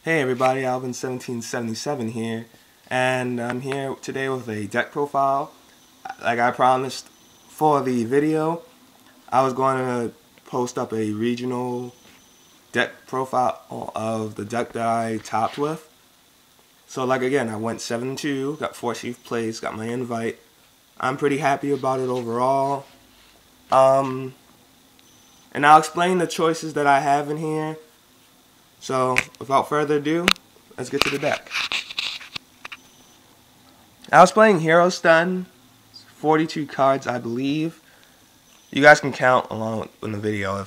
Hey everybody, alvin1777 here, and I'm here today with a deck profile. Like I promised for the video, I was going to post up a regional deck profile of the deck that I topped with. So like again, I went 7-2, got 14th place, got my invite. I'm pretty happy about it overall. And I'll explain the choices that I have in here. So, without further ado, let's get to the deck. I was playing Hero Stun, 42 cards I believe. You guys can count along in the video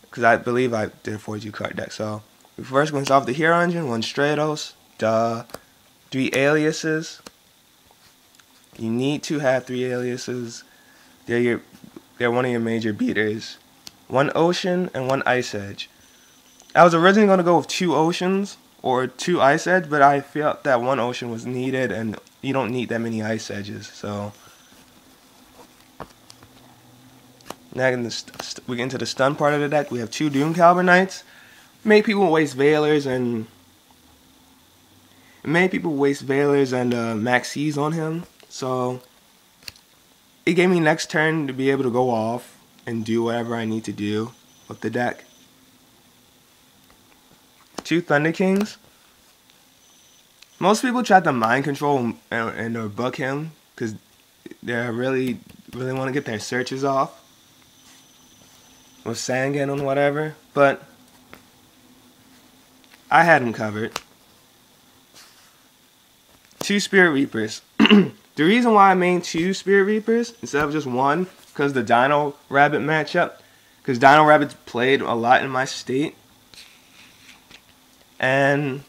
because I believe I did a 42 card deck. So, we first going to start with the Hero Engine, 1 Stratos, 3 aliases. You need to have 3 aliases. They're one of your major beaters. 1 Ocean and 1 Ice Edge. I was originally going to go with 2 Oceans or 2 Ice Edge, but I felt that 1 Ocean was needed, and you don't need that many Ice Edges. So now we get into the stun part of the deck. We have 2 Doom Caliber Knights. Many people waste Veilers and Maxis on him. So it gave me next turn to be able to go off and do whatever I need to do with the deck. 2 Thunder Kings. Most people try to mind control and book him because they really want to get their searches off with Sangan and whatever, but I had him covered. 2 Spirit Reapers. The reason why I made 2 Spirit Reapers instead of just 1, because the Dino Rabbit matchup, because Dino Rabbits played a lot in my state. And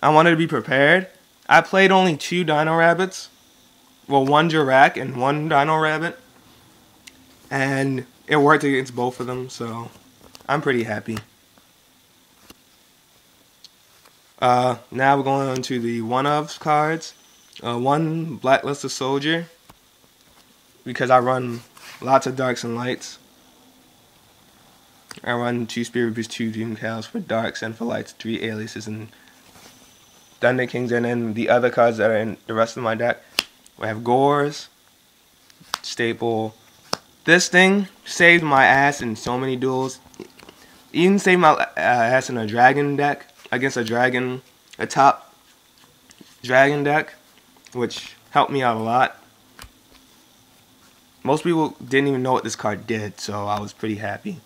I wanted to be prepared. I played only 2 Dino Rabbits. Well, 1 Jirac and 1 Dino Rabbit. And it worked against both of them, so I'm pretty happy. Now we're going on to the one-ofs cards. 1 Blacklisted Soldier, because I run lots of Darks and Lights. I run 2 Spirit Reapers, 2 Doom Cows for Darks and for Lights, 3 Aliases and Thunder Kings, and then the other cards that are in the rest of my deck. We have Gores, staple. This thing saved my ass in so many duels. Even saved my ass in a dragon deck against a top dragon deck, which helped me out a lot. Most people didn't even know what this card did, so I was pretty happy.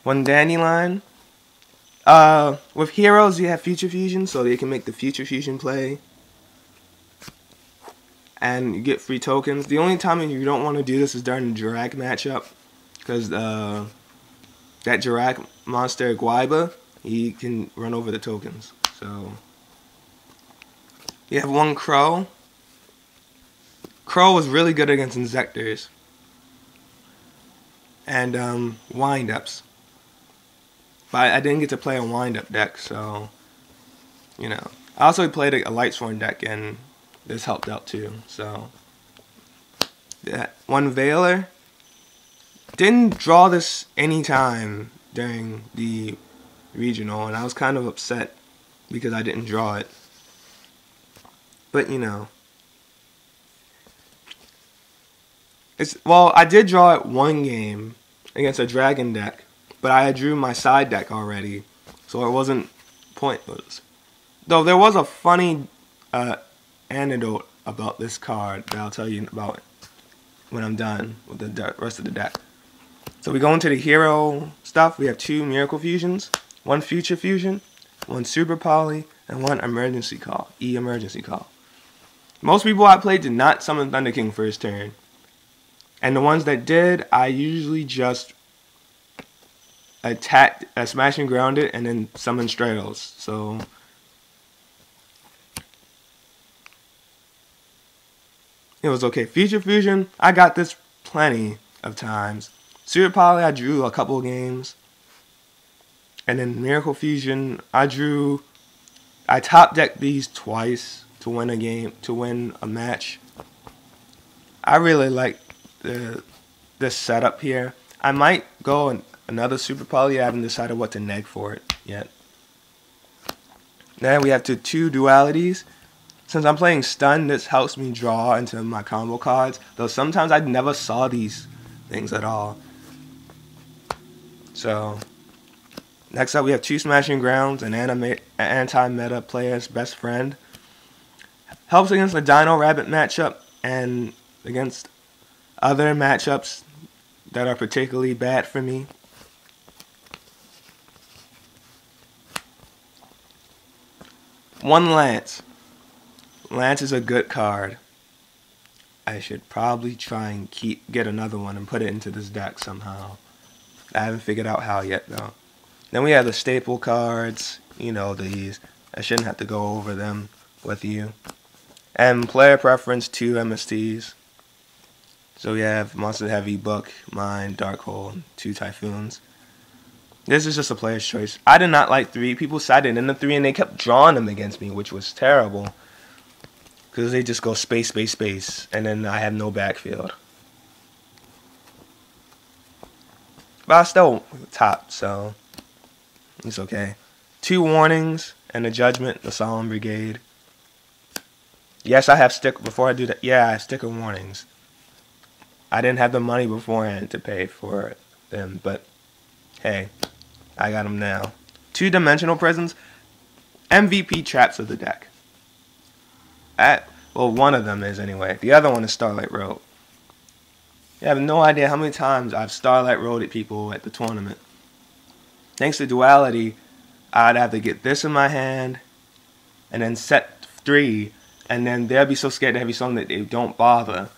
1 Dandelion. With heroes, you have Future Fusion, so they can make the Future Fusion play. And you get free tokens. The only time you don't want to do this is during the Jirac matchup, because that Jirac monster, Guaiba, he can run over the tokens. So you have 1 Crow. Crow was really good against Insectors and wind-ups. But I didn't get to play a wind-up deck, so, you know. I also played a Lightsworn deck, and this helped out too, so. Yeah. 1 Veiler. Didn't draw this anytime during the regional, and I was kind of upset because I didn't draw it. But, you know. Well, I did draw it 1 game against a dragon deck, but I drew my side deck already, so it wasn't pointless. Though there was a funny anecdote about this card that I'll tell you about when I'm done with the rest of the deck. So we go into the hero stuff. We have 2 Miracle Fusions, 1 Future Fusion, 1 Super Poly, and 1 Emergency Call, Emergency Call. Most people I played did not summon Thunder King first turn. And the ones that did, I usually just attacked, smash and ground it, and then summon Stratos. So it was okay. Future Fusion, I got this plenty of times. Super Poly, I drew a couple of games. And then Miracle Fusion, I top decked these twice to win a game, to win a match. I really like this setup here. I might go another Super Poly. I haven't decided what to neg for it yet. Then we have two dualities. Since I'm playing stun, this helps me draw into my combo cards. Though sometimes I never saw these things at all. So, next up we have two Smashing Grounds, an anti-meta player's best friend. Helps against the Dino Rabbit matchup and against other matchups that are particularly bad for me. One Lance. Lance is a good card. I should probably try and get another one and put it into this deck somehow. I haven't figured out how yet though. Then we have the staple cards. You know these. I shouldn't have to go over them with you. And player preference, 2 MSTs. So we have Monster Heavy, Book, Mine, Dark Hole, 2 Typhoons. This is just a player's choice. I did not like 3. People sided in the 3 and they kept drawing them against me, which was terrible. Because they just go space, space, space. And then I have no backfield. But I still top, so it's okay. 2 warnings and a judgment, the Solemn Brigade. Yes, I have sticker. Before I do that, yeah, I have sticker warnings. I didn't have the money beforehand to pay for them, but hey, I got them now. 2-dimensional prisons, MVP traps of the deck. Well, one of them is anyway. The other one is Starlight Road. You have no idea how many times I've Starlight Roaded people at the tournament. Thanks to duality, I'd have to get this in my hand and then set 3, and then they'll be so scared to heavy storm that they don't bother.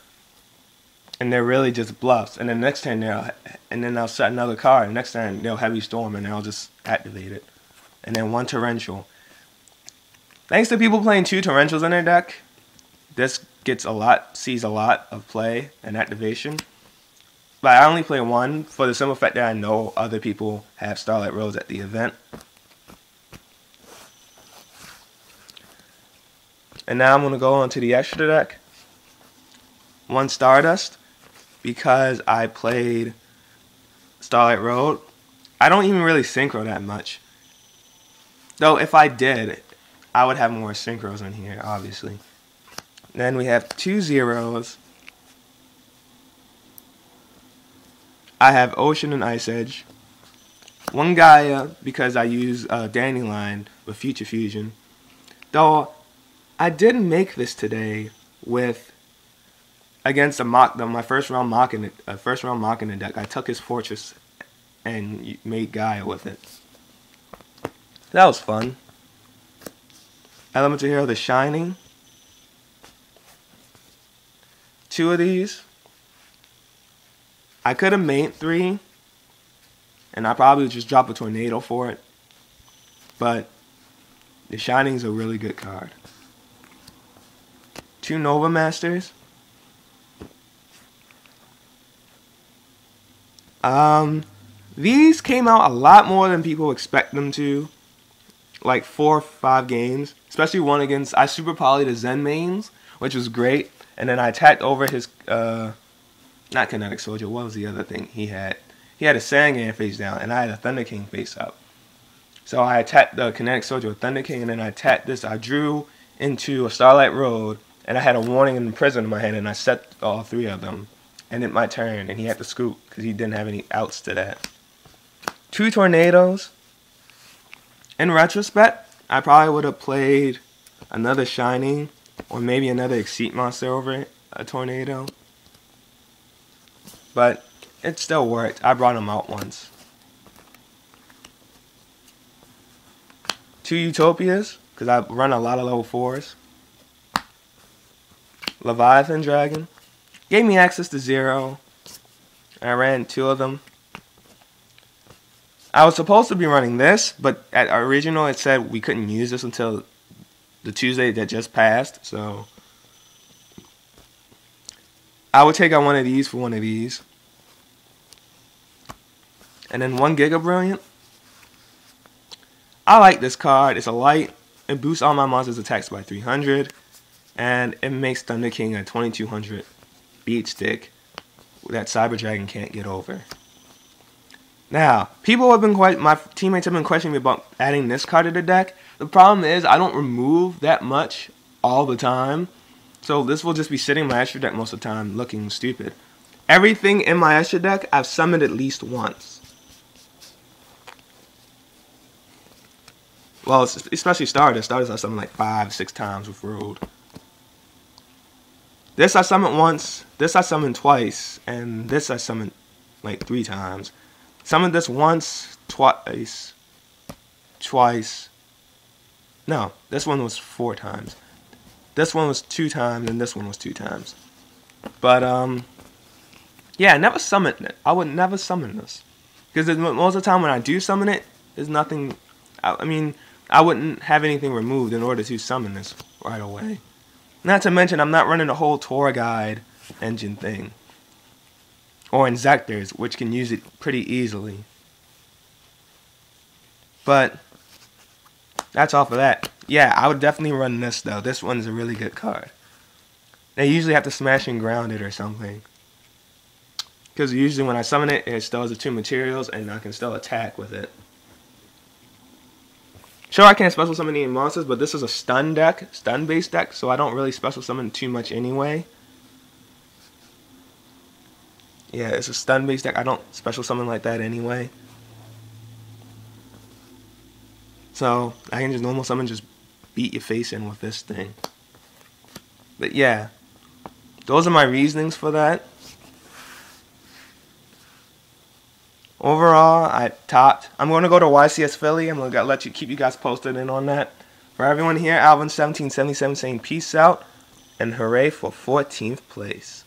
And they're really just bluffs. And then next turn I'll set another card. And next turn they'll heavy storm and I'll just activate it. And then 1 torrential. Thanks to people playing 2 torrentials in their deck, this sees a lot of play and activation. But I only play 1 for the simple fact that I know other people have Starlight Roads at the event. And now I'm going to go on to the extra deck. 1 Stardust, because I played Starlight Road. I don't even really synchro that much. Though if I did, I would have more synchros in here, obviously. Then we have 2 zeros. I have Ocean and Ice Edge. 1 Gaia, because I use Dandelion with Future Fusion. Though I didn't make this today against my first round mock in the deck. I took his Fortress and made Gaia with it. That was fun. Elemental Hero, the Shining. 2 of these. I could have made 3, and I probably would just drop a Tornado for it. But the Shining's a really good card. 2 Nova Masters. These came out a lot more than people expect them to. Like 4 or 5 games. Especially one against, I super polyed the Zen mains, which was great. And then I attacked over his, not Kinetic Soldier, what was the other thing he had? He had a Sangan face down, and I had a Thunder King face up. So I attacked the Kinetic Soldier with Thunder King, and then I attacked this. I drew into a Starlight Road, and I had a Warning in the Prison in my hand, and I set all 3 of them. And it my turn, and he had to scoop, because he didn't have any outs to that. 2 Tornadoes. In retrospect, I probably would have played another Shining, or maybe another Exceed monster over a Tornado. But it still worked. I brought him out once. 2 Utopias, because I run a lot of level 4s. Leviathan Dragon. Gave me access to 0. I ran 2 of them. I was supposed to be running this, but at our original it said we couldn't use this until the Tuesday that just passed, so I would take out one of these for one of these. And then 1 Giga Brilliant. I like this card. It's a light. It boosts all my monsters' attacks by 300. And it makes Thunder King a 2200 beat stick that Cyber Dragon can't get over. Now, my teammates have been questioning me about adding this card to the deck. The problem is I don't remove that much all the time. So this will just be sitting in my extra deck most of the time looking stupid. Everything in my extra deck I've summoned at least once. Well, especially starters. Starters I summoned like 5-6 times with Road. This I summoned once, this I summoned twice, and this I summoned like 3 times. Summoned this once, twice. No, this one was 4 times. This one was 2 times, and this one was 2 times. But, yeah, I never summoned it. I would never summon this. Because most of the time when I do summon it, there's nothing, I mean, I wouldn't have anything removed in order to summon this right away. Not to mention, I'm not running the whole tour guide engine thing. Or Inzectors, which can use it pretty easily. But that's all for that. Yeah, I would definitely run this, though. This one's a really good card. They usually have to smash and ground it or something. Because usually when I summon it, it still has the 2 materials, and I can still attack with it. Sure, I can't special summon any monsters, but this is a stun deck, stun-based deck, so I don't really special summon too much anyway. Yeah, it's a stun-based deck. I don't special summon like that anyway. So, I can just normal summon, just beat your face in with this thing. But yeah, those are my reasonings for that. Overall, I topped. I'm going to go to YCS Philly. I'm going to keep you guys posted in on that. For everyone here, alvin1777 saying peace out and hooray for 14th place.